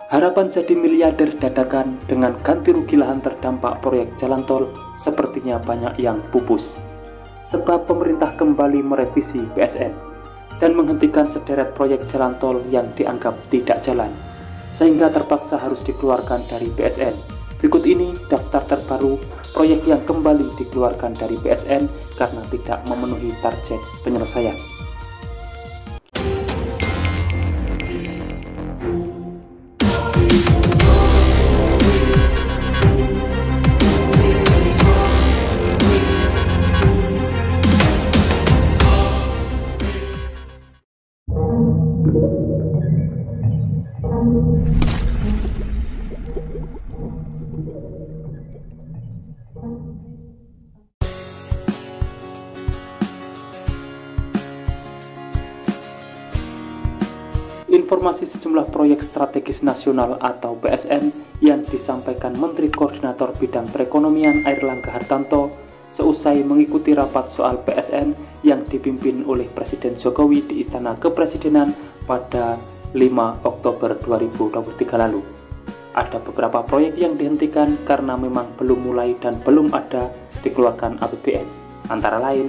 Harapan jadi miliarder dadakan dengan ganti rugi lahan terdampak proyek jalan tol sepertinya banyak yang pupus. Sebab pemerintah kembali merevisi PSN dan menghentikan sederet proyek jalan tol yang dianggap tidak jalan, sehingga terpaksa harus dikeluarkan dari PSN. Berikut ini daftar terbaru proyek yang kembali dikeluarkan dari PSN karena tidak memenuhi target penyelesaian. Informasi sejumlah proyek strategis nasional atau PSN yang disampaikan Menteri Koordinator Bidang Perekonomian Airlangga Hartarto seusai mengikuti rapat soal PSN yang dipimpin oleh Presiden Jokowi di Istana Kepresidenan pada 5 Oktober 2023 lalu. Ada beberapa proyek yang dihentikan karena memang belum mulai dan belum ada dikeluarkan APBN, antara lain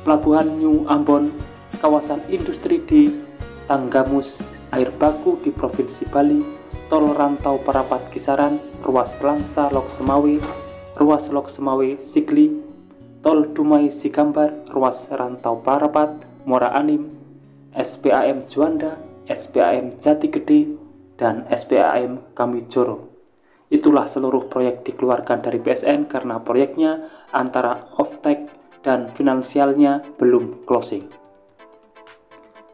Pelabuhan New Ambon, kawasan industri di Tanggamus, air baku di Provinsi Bali, tol rantau Parapat Kisaran, ruas Langsa Lok Semawe, ruas Lok Semawe Sigli, tol Dumai Sigambar, ruas rantau Parapat, Muara Anim, SPAM Juanda, SPAM Jati Gede, dan SPAM Kamijoro. Itulah seluruh proyek dikeluarkan dari PSN karena proyeknya antara off-take dan finansialnya belum closing.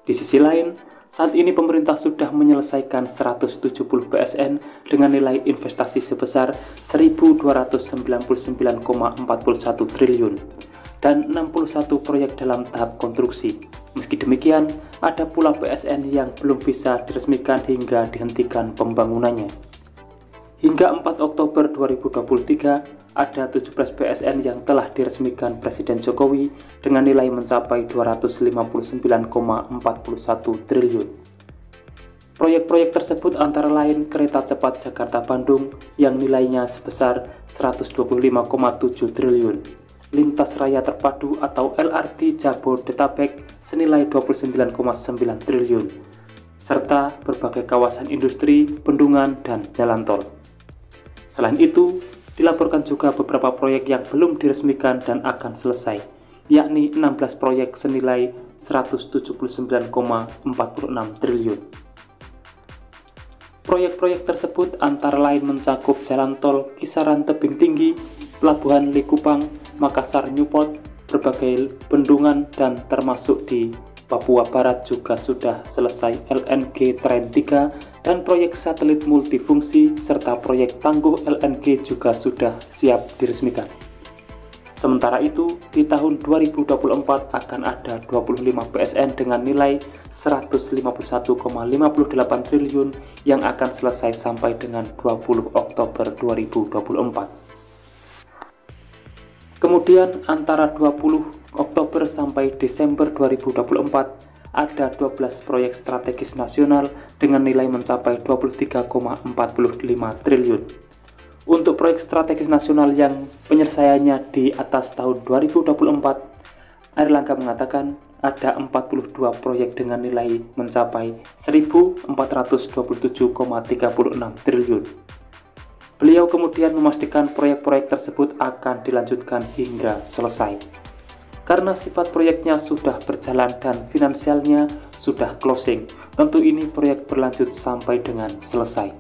Di sisi lain, saat ini pemerintah sudah menyelesaikan 170 PSN dengan nilai investasi sebesar 1.299,41 triliun dan 61 proyek dalam tahap konstruksi. Meski demikian, ada pula PSN yang belum bisa diresmikan hingga dihentikan pembangunannya. Hingga 4 Oktober 2023, ada 17 PSN yang telah diresmikan Presiden Jokowi dengan nilai mencapai 259,41 triliun. Proyek-proyek tersebut antara lain kereta cepat Jakarta-Bandung yang nilainya sebesar 125,7 triliun, lintas raya terpadu atau LRT Jabodetabek senilai 29,9 triliun, serta berbagai kawasan industri, bendungan, dan jalan tol. Selain itu, dilaporkan juga beberapa proyek yang belum diresmikan dan akan selesai, yakni 16 proyek senilai 179,46 triliun. Proyek-proyek tersebut antara lain mencakup jalan tol Kisaran Tebing Tinggi, Pelabuhan Likupang, Makassar Newport, berbagai bendungan, dan termasuk di Papua Barat juga sudah selesai LNG Train 3 dan proyek satelit multifungsi serta proyek tangguh LNG juga sudah siap diresmikan. Sementara itu, di tahun 2024 akan ada 25 PSN dengan nilai 151,58 triliun yang akan selesai sampai dengan 20 Oktober 2024. Kemudian antara 20 Oktober sampai Desember 2024 ada 12 proyek strategis nasional dengan nilai mencapai 23,45 triliun. Untuk proyek strategis nasional yang penyelesaiannya di atas tahun 2024, Airlangga mengatakan ada 42 proyek dengan nilai mencapai 1.427,36 triliun. Beliau kemudian memastikan proyek-proyek tersebut akan dilanjutkan hingga selesai. Karena sifat proyeknya sudah berjalan dan finansialnya sudah closing, tentu ini proyek berlanjut sampai dengan selesai.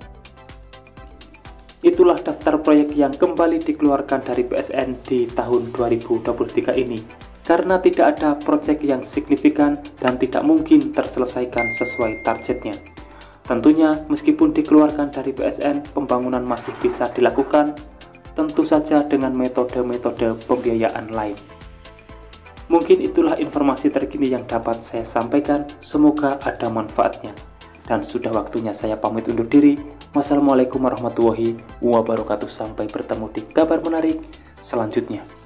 Itulah daftar proyek yang kembali dikeluarkan dari PSN di tahun 2023 ini. Karena tidak ada proyek yang signifikan dan tidak mungkin terselesaikan sesuai targetnya. Tentunya, meskipun dikeluarkan dari PSN, pembangunan masih bisa dilakukan, tentu saja dengan metode-metode pembiayaan lain. Mungkin itulah informasi terkini yang dapat saya sampaikan, semoga ada manfaatnya. Dan sudah waktunya saya pamit undur diri. Wassalamualaikum warahmatullahi wabarakatuh. Sampai bertemu di kabar menarik selanjutnya.